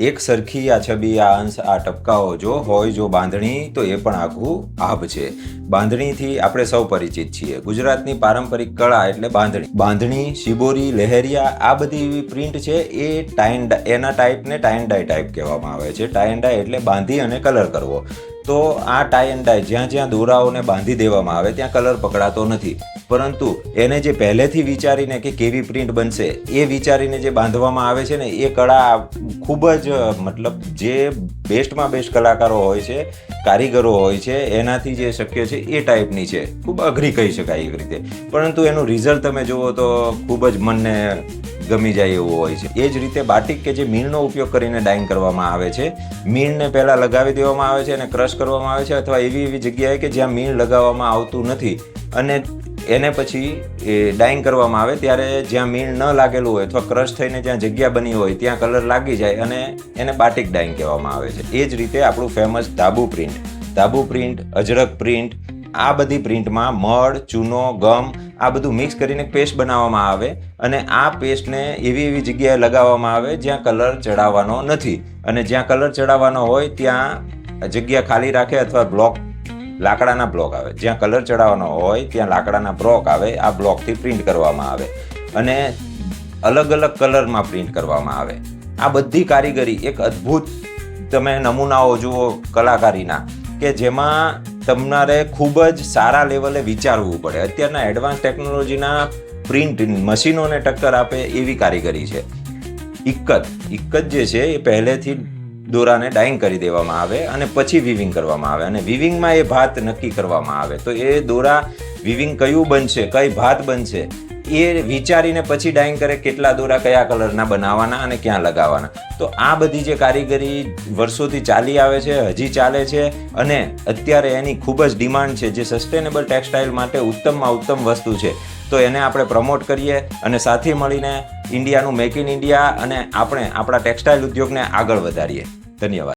એક સરખી આ છબી, આ અંશ, આ ટપકાઓ જો બાંધણી, તો એ પણ આખું આભ છે. બાંધણીથી આપણે સૌ પરિચિત છીએ. ગુજરાતની પારંપરિક કળા એટલે બાંધણી, શિબોરી, લહેરિયા, આ બધી એવી પ્રિન્ટ છે એ એના ટાઈપને ટાઈ એન્ડ ડાય ટાઈપ કહેવામાં આવે છે. ટાઈ એન્ડ ડાય એટલે બાંધી અને કલર કરવો. તો આ ટાઈ એન્ડ ડાય જ્યાં જ્યાં દોરાઓને બાંધી દેવામાં આવે ત્યાં કલર પકડાતો નથી, પરંતુ એને જે પહેલેથી વિચારીને કે કેવી પ્રિન્ટ બનશે એ વિચારીને જે બાંધવામાં આવે છે ને, એ કળા ખૂબ જ મતલબ જે બેસ્ટમાં બેસ્ટ કલાકારો હોય છે, કારીગરો હોય છે, એનાથી જે શક્ય છે એ ટાઈપની છે. ખૂબ અઘરી કહી શકાય એક રીતે, પરંતુ એનું રિઝલ્ટ તમે જુઓ તો ખૂબ જ મનને ગમી જાય એવું હોય છે. એ જ રીતે બાટિક કે જે મીણનો ઉપયોગ કરીને ડાઇંગ કરવામાં આવે છે, મીણને પહેલાં લગાવી દેવામાં આવે છે અને ક્રશ કરવામાં આવે છે, અથવા એવી જગ્યાએ કે જ્યાં મીણ લગાવવામાં આવતું નથી અને એને પછી ડાઇંગ કરવામાં આવે ત્યારે જ્યાં મીણ ન લાગેલું હોય અથવા ક્રશ થઈને જ્યાં જગ્યા બની હોય ત્યાં કલર લાગી જાય અને એને બાટિક ડાઇંગ કહેવામાં આવે છે. એ જ રીતે આપણું ફેમસ ધાબુ પ્રિન્ટ, અજરક પ્રિન્ટ, આ બધી પ્રિન્ટમાં મળ, ચૂનો, ગમ આ બધું મિક્સ કરીને પેસ્ટ બનાવવામાં આવે અને આ પેસ્ટને એવી જગ્યાએ લગાવવામાં આવે જ્યાં કલર ચડાવવાનો નથી, અને જ્યાં કલર ચડાવવાનો હોય ત્યાં જગ્યા ખાલી રાખે અથવા લાકડાના બ્લોક આવે. જ્યાં કલર ચડાવવાનો હોય ત્યાં લાકડાના બ્લોક આવે. આ બ્લોકથી પ્રિન્ટ કરવામાં આવે અને અલગ અલગ કલરમાં પ્રિન્ટ કરવામાં આવે. આ બધી કારીગરી એક અદ્ભુત, તમે નમૂનાઓ જુઓ કલાકારીના, કે જેમાં તમારે ખૂબ જ સારા લેવલે વિચારવું પડે. અત્યારના એડવાન્સ ટેકનોલોજીના પ્રિન્ટ મશીનોને ટક્કર આપે એવી કારીગરી છે. ઇક્કત જે છે એ પહેલેથી દોરાને ડાઇંગ કરી દેવામાં આવે અને પછી વિવિંગ કરવામાં આવે, અને વિવિંગમાં એ ભાત નક્કી કરવામાં આવે. તો એ દોરા વિવિંગ કયું બનશે, કઈ ભાત બનશે એ વિચારીને પછી ડાઇંગ કરે, કેટલા દોરા કયા કલરના બનાવવાના અને ક્યાં લગાવવાના. તો આ બધી જે કારીગરી વર્ષોથી ચાલી આવે છે, હજી ચાલે છે, અને અત્યારે એની ખૂબ જ ડિમાન્ડ છે, જે સસ્ટેનેબલ ટેક્સટાઇલ માટે ઉત્તમમાં ઉત્તમ વસ્તુ છે. તો એને આપણે પ્રમોટ કરીએ અને સાથે મળીને ઇન્ડિયાનું મેક ઇન ઇન્ડિયા અને આપણે આપણા ટેક્સટાઇલ ઉદ્યોગને આગળ વધારીએ. ધન્યવાદ.